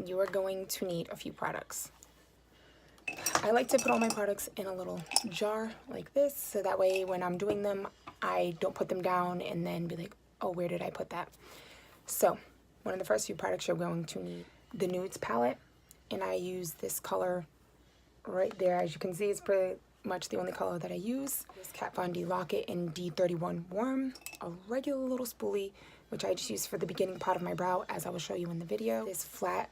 you are going to need a few products. I like to put all my products in a little jar like this, so that way when I'm doing them, I don't put them down and then be like, oh, where did I put that? So one of the first few products you're going to need, the Nudes palette, and I use this color right there. As you can see, it's pretty much the only color that I use. This Kat Von D Lock-It in D31 Warm, a regular little spoolie, which I just use for the beginning part of my brow, as I will show you in the video. This flat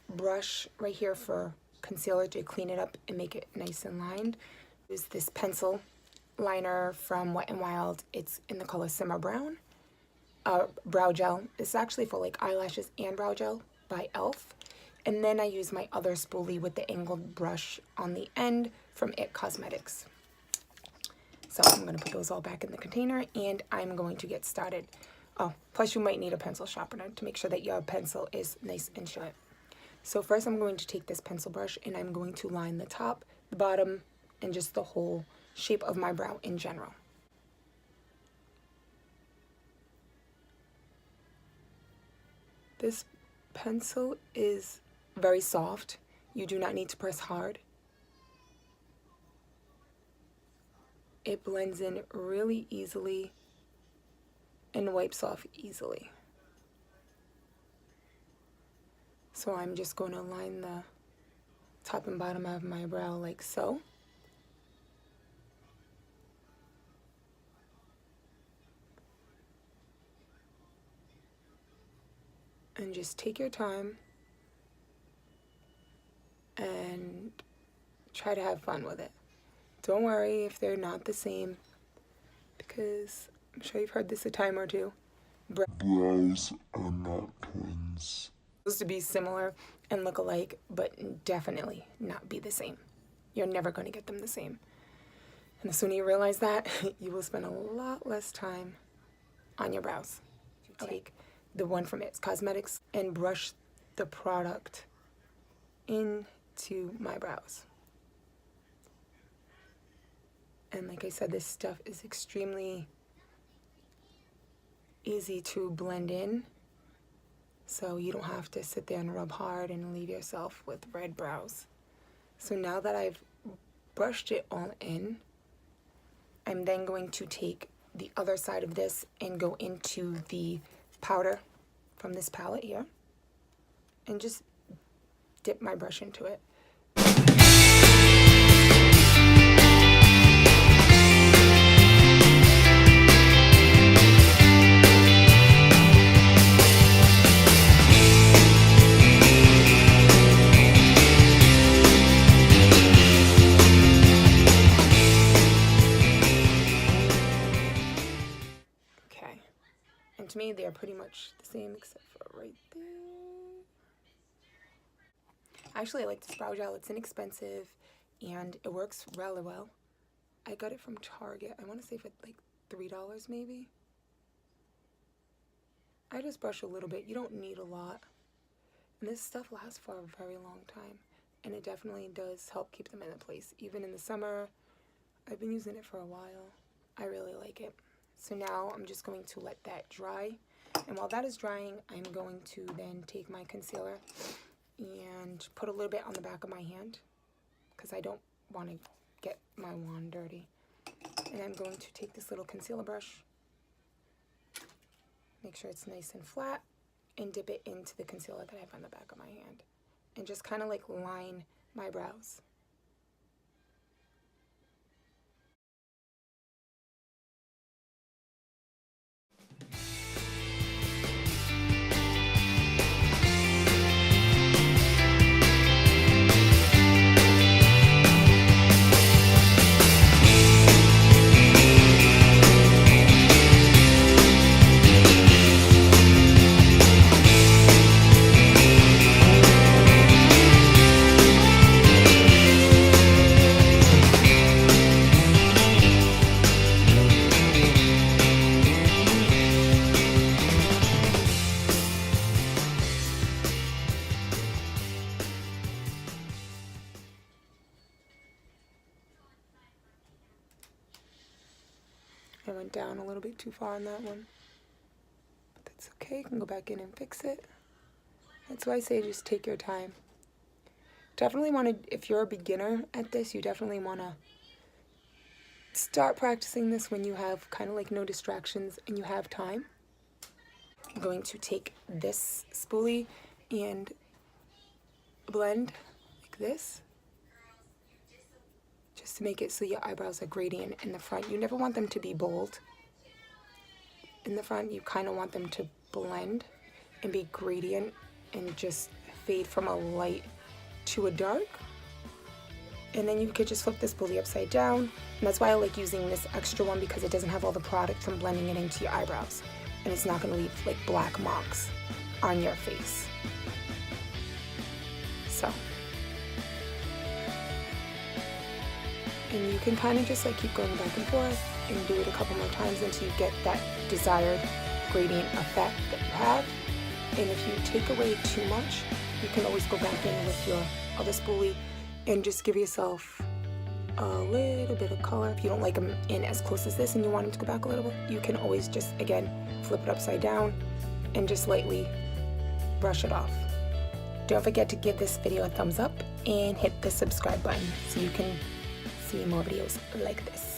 brush right here for concealer to clean it up and make it nice and lined. Use this pencil liner from Wet n Wild. It's in the color Simmer Brown. Brow gel. This is actually for like eyelashes and brow gel by e.l.f. And then I use my other spoolie with the angled brush on the end from IT Cosmetics. So I'm going to put those all back in the container and I'm going to get started. Oh, plus you might need a pencil sharpener to make sure that your pencil is nice and sharp. So first I'm going to take this pencil brush and I'm going to line the top, the bottom, and just the whole shape of my brow in general. This pencil is very soft. You do not need to press hard. It blends in really easily and wipes off easily. So I'm just going to line the top and bottom of my brow like so. And just take your time and try to have fun with it. Don't worry if they're not the same, because I'm sure you've heard this a time or two. Brows are not twins. Supposed to be similar and look alike, but definitely not be the same. You're never going to get them the same. And the sooner you realize that, you will spend a lot less time on your brows. Take the one from IT Cosmetics and brush the product into my brows. And like I said, this stuff is extremely easy to blend in, so you don't have to sit there and rub hard and leave yourself with red brows. So now that I've brushed it all in, I'm then going to take the other side of this and go into the powder from this palette here and just dip my brush into it. Okay, and to me they are pretty much the same except for right there. Actually, I like this brow gel. It's inexpensive and it works really well. I got it from Target. I want to say for like $3 maybe. I just brush a little bit. You don't need a lot. And this stuff lasts for a very long time. And it definitely does help keep them in place. Even in the summer, I've been using it for a while. I really like it. So now I'm just going to let that dry. And while that is drying, I'm going to then take my concealer and put a little bit on the back of my hand because I don't want to get my wand dirty. And I'm going to take this little concealer brush, make sure it's nice and flat, and dip it into the concealer that I have on the back of my hand. And just kind of like line my brows. I went down a little bit too far on that one, but that's okay. I can go back in and fix it. That's why I say just take your time. Definitely want to, if you're a beginner at this, you definitely want to start practicing this when you have kind of like no distractions and you have time. I'm going to take this spoolie and blend like this, just to make it so your eyebrows are gradient in the front. You never want them to be bold in the front. You kind of want them to blend and be gradient and just fade from a light to a dark. And then you could just flip this spoolie upside down. And that's why I like using this extra one, because it doesn't have all the product from blending it into your eyebrows. And it's not gonna leave like black marks on your face. So. And you can kind of just like keep going back and forth and do it a couple more times until you get that desired gradient effect that you have. And if you take away too much, you can always go back in with your other spoolie and just give yourself a little bit of color. If you don't like them in as close as this and you want them to go back a little bit, you can always just, again, flip it upside down and just lightly brush it off. Don't forget to give this video a thumbs up and hit the subscribe button so you can see more videos like this.